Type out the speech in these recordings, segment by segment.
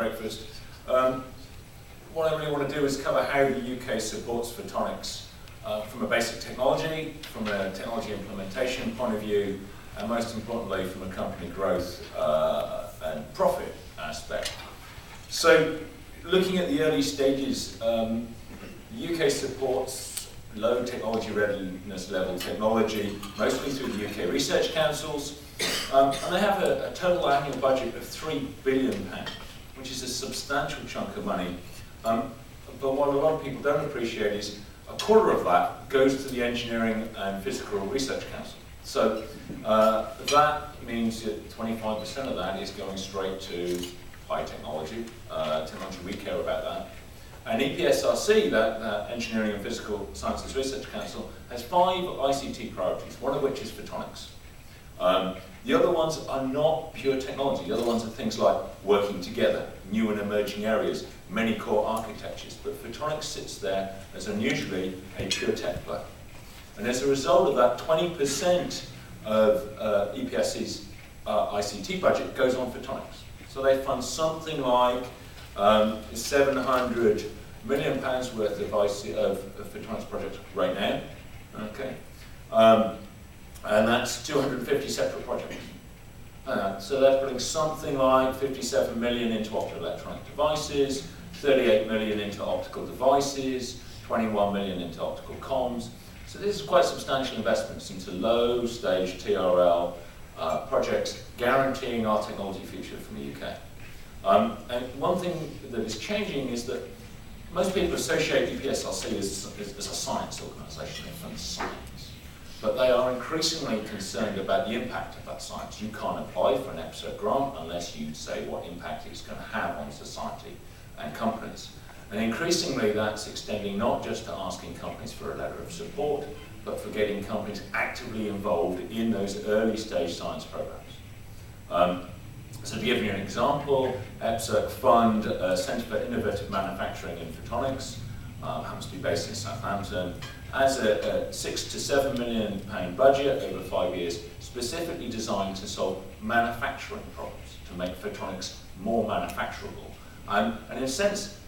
breakfast. What I really want to do is cover how the UK supports photonics from a basic technology, from a technology implementation point of view, and most importantly from a company growth and profit aspect. So looking at the early stages, the UK supports low technology readiness level technology, mostly through the UK research councils, and they have a total annual budget of £3 billion, which is a substantial chunk of money. But what a lot of people don't appreciate is a quarter of that goes to the Engineering and Physical Research Council. So that means that 25% of that is going straight to high technology, technology we care about that. And EPSRC, that Engineering and Physical Sciences Research Council, has 5 ICT priorities, one of which is photonics. The other ones are not pure technology. The other ones are things like working together, new and emerging areas, many core architectures. But photonics sits there as unusually a pure tech play. And as a result of that, 20% of EPSC's ICT budget goes on photonics. So they fund something like £700 million worth of photonics projects right now. Okay. And that's 250 separate projects. So they're putting something like 57 million into optoelectronic devices, 38 million into optical devices, 21 million into optical comms. So this is quite substantial investments into low stage TRL projects guaranteeing our technology future from the UK. And one thing that is changing is that most people associate EPSRC as a science organisation. They fund science. But they are increasingly concerned about the impact of that science. You can't apply for an EPSA grant unless you say what impact it's going to have on society and companies. And increasingly that's extending not just to asking companies for a letter of support, but for getting companies actively involved in those early stage science programs. So to give you an example, EPSA fund a Centre for Innovative Manufacturing in Photonics, happens to be based in Southampton, has a £6 to £7 million budget over 5 years, specifically designed to solve manufacturing problems, to make photonics more manufacturable. And in a sense,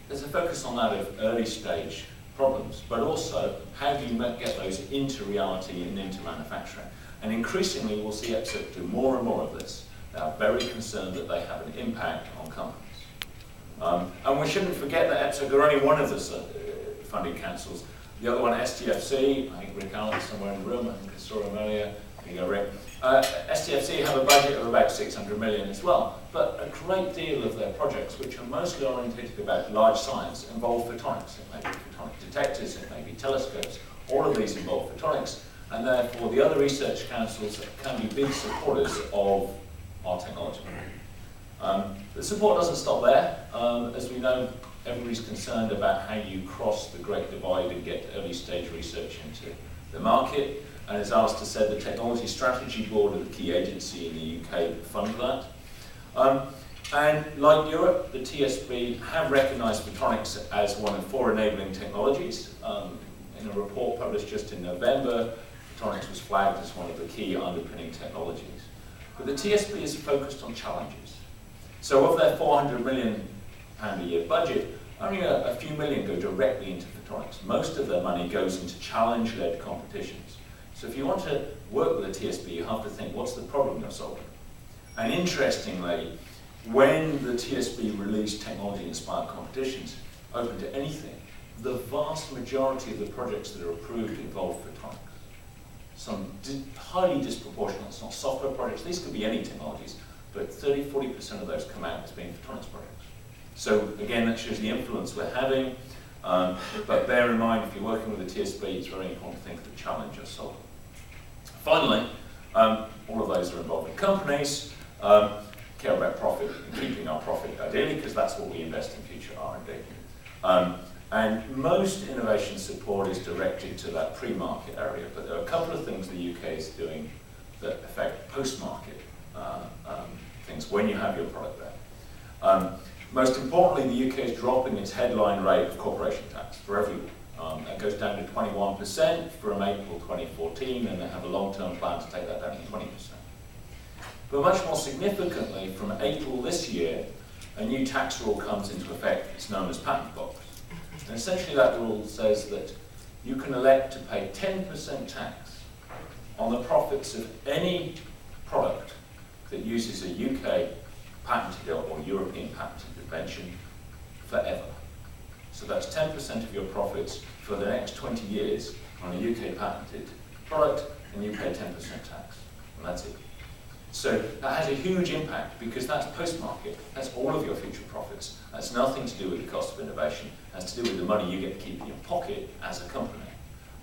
there's a focus on that of early stage problems, but also how do you get those into reality and into manufacturing. And increasingly we'll see EPSA do more and more of this. They are very concerned that they have an impact on companies. And we shouldn't forget that EPSA are only one of the funding councils. The other one, STFC, I think Rick Allen's somewhere in the room, I think I saw him earlier. There you go, Rick. STFC have a budget of about 600 million as well, but a great deal of their projects, which are mostly orientated about large science, involve photonics. It may be photonic detectors, it may be telescopes. All of these involve photonics, and therefore the other research councils can be big supporters of our technology. The support doesn't stop there. As we know, everybody's concerned about how you cross the great divide and get early stage research into the market. And as Alistair said, the Technology Strategy Board are the key agency in the UK that fund that. And like Europe, the TSB have recognised photonics as one of 4 enabling technologies. In a report published just in November, photonics was flagged as one of the key underpinning technologies. But the TSB is focused on challenges. So of their £400 million a year budget, only a few million go directly into photonics. Most of their money goes into challenge-led competitions. So if you want to work with a TSB, you have to think, what's the problem you're solving? And interestingly, when the TSB released technology-inspired competitions, open to anything, the vast majority of the projects that are approved involve photonics. Some highly disproportionate, it's not software projects, these could be any technologies, but 30–40% of those come out as being photonics projects. So again, that shows the influence we're having, but bear in mind, if you're working with a TSB, it's very important to think of the challenge you're solving. Finally, all of those are involving companies, care about profit and keeping our profit ideally, because that's what we invest in future R&D. And most innovation support is directed to that pre-market area, but there are a couple of things the UK is doing that affect post-market things when you have your product there. Most importantly, the UK is dropping its headline rate of corporation tax for everyone. That goes down to 21% from April 2014, and they have a long-term plan to take that down to 20%. But much more significantly, from April this year, a new tax rule comes into effect. It's known as Patent Box. And essentially that rule says that you can elect to pay 10% tax on the profits of any product that uses a UK patented or European patented invention forever. So that's 10% of your profits for the next 20 years on a UK patented product, and you pay 10% tax, and that's it. So that has a huge impact because that's post-market, that's all of your future profits. That's nothing to do with the cost of innovation, that's to do with the money you get to keep in your pocket as a company.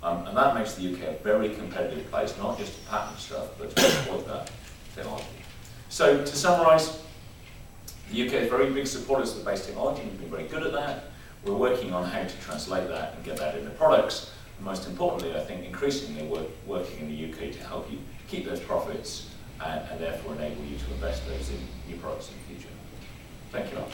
And that makes the UK a very competitive place, not just to patent stuff, but to exploit that technology. So to summarise, the UK is very big supporters of base technology. We've been very good at that. We're working on how to translate that and get that into products. And most importantly, I think increasingly we're working in the UK to help you keep those profits and therefore enable you to invest those in new products in the future. Thank you all.